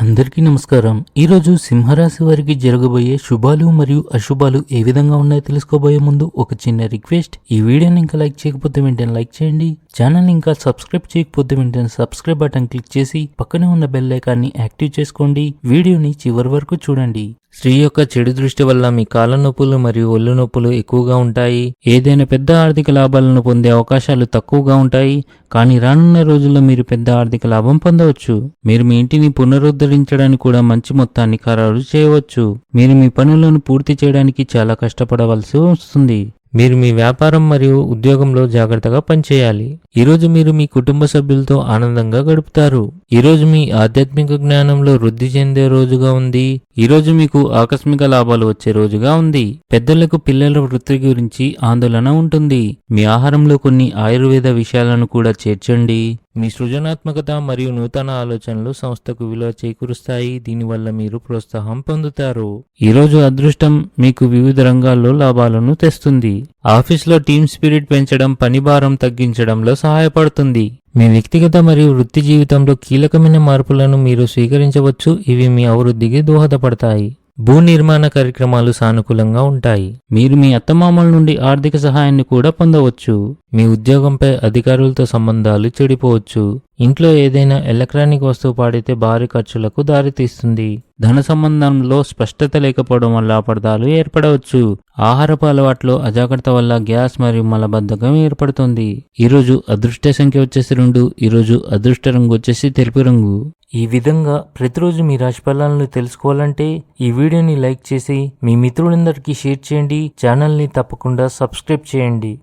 అందరికీ నమస్కారం. ఈరోజు సింహరాశి వారికి జరగబోయే శుభాలు మరియు అశుభాలు ఏ విధంగా ఉన్నాయో తెలుసుకోబోయే ముందు ఒక చిన్న రిక్వెస్ట్. ఈ వీడియోని ఇంకా లైక్ చేయకపోతే వెంటనే లైక్ చేయండి. ఛానల్ ఇంకా సబ్స్క్రైబ్ చేయకపోతే వెంటనే సబ్స్క్రైబ్ బటన్ క్లిక్ చేసి పక్కనే ఉన్న బెల్ ఐకాన్ని యాక్టివ్ చేసుకోండి. వీడియోని చివరి వరకు చూడండి. స్త్రీ యొక్క చెడు దృష్టి వల్ల మీ కాళ్ళ నొప్పులు మరియు ఒళ్ళు నొప్పులు ఎక్కువగా ఉంటాయి. ఏదైనా పెద్ద ఆర్థిక లాభాలను పొందే అవకాశాలు తక్కువగా ఉంటాయి. కానీ రానున్న రోజుల్లో మీరు పెద్ద ఆర్థిక లాభం పొందవచ్చు. మీరు మీ ఇంటిని పునరుద్ధరించడానికి కూడా మంచి మొత్తాన్ని ఖరారు చేయవచ్చు. మీరు మీ పనులను పూర్తి చేయడానికి చాలా కష్టపడవలసి వస్తుంది. మీరు మీ వ్యాపారం మరియు ఉద్యోగంలో జాగ్రత్తగా పనిచేయాలి. ఈరోజు మీరు మీ కుటుంబ సభ్యులతో ఆనందంగా గడుపుతారు. ఈరోజు మీ ఆధ్యాత్మిక జ్ఞానంలో వృద్ధి చెందే రోజుగా ఉంది. ఈరోజు మీకు ఆకస్మిక లాభాలు వచ్చే రోజుగా ఉంది. పెద్దలకు పిల్లల వృత్తి గురించి ఆందోళన ఉంటుంది. మీ ఆహారంలో కొన్ని ఆయుర్వేద విషయాలను కూడా చేర్చండి. మీ సృజనాత్మకత మరియు నూతన ఆలోచనలు సంస్థకు విలువ చేకూరుస్తాయి. దీనివల్ల మీరు ప్రోత్సాహం పొందుతారు. ఈరోజు అదృష్టం మీకు వివిధ రంగాల్లో లాభాలను తెస్తుంది. ఆఫీస్లో టీమ్ స్పిరిట్ పెంచడం పని భారం తగ్గించడంలో సహాయపడుతుంది. మీ వ్యక్తిగత మరియు వృత్తి జీవితంలో కీలకమైన మార్పులను మీరు స్వీకరించవచ్చు. ఇవి మీ అభివృద్ధికి దోహదపడతాయి. భూ నిర్మాణ కార్యక్రమాలు సానుకూలంగా ఉంటాయి. మీరు మీ అత్తమామల నుండి ఆర్థిక సహాయాన్ని కూడా పొందవచ్చు. మీ ఉద్యోగంపై అధికారులతో సంబంధాలు చెడిపోవచ్చు. ఇంట్లో ఏదైనా ఎలక్ట్రానిక్ వస్తువు పాడితే భారీ ఖర్చులకు దారితీస్తుంది. ధన సంబంధంలో స్పష్టత లేకపోవడం వల్ల అపార్థాలు ఏర్పడవచ్చు. ఆహారపు అలవాట్లో అజాగ్రత్త వల్ల గ్యాస్ మరియు మలబద్ధకం ఏర్పడుతుంది. ఈరోజు అదృష్ట సంఖ్య వచ్చేసి 2. ఈరోజు అదృష్ట రంగు వచ్చేసి తెలుపు రంగు. ఈ విధంగా ప్రతిరోజు మీ రాశి ఫలాలను తెలుసుకోవాలంటే ఈ వీడియోని లైక్ చేసి మీ మిత్రులందరికీ షేర్ చేయండి. ఛానల్ని తప్పకుండా సబ్స్క్రైబ్ చేయండి.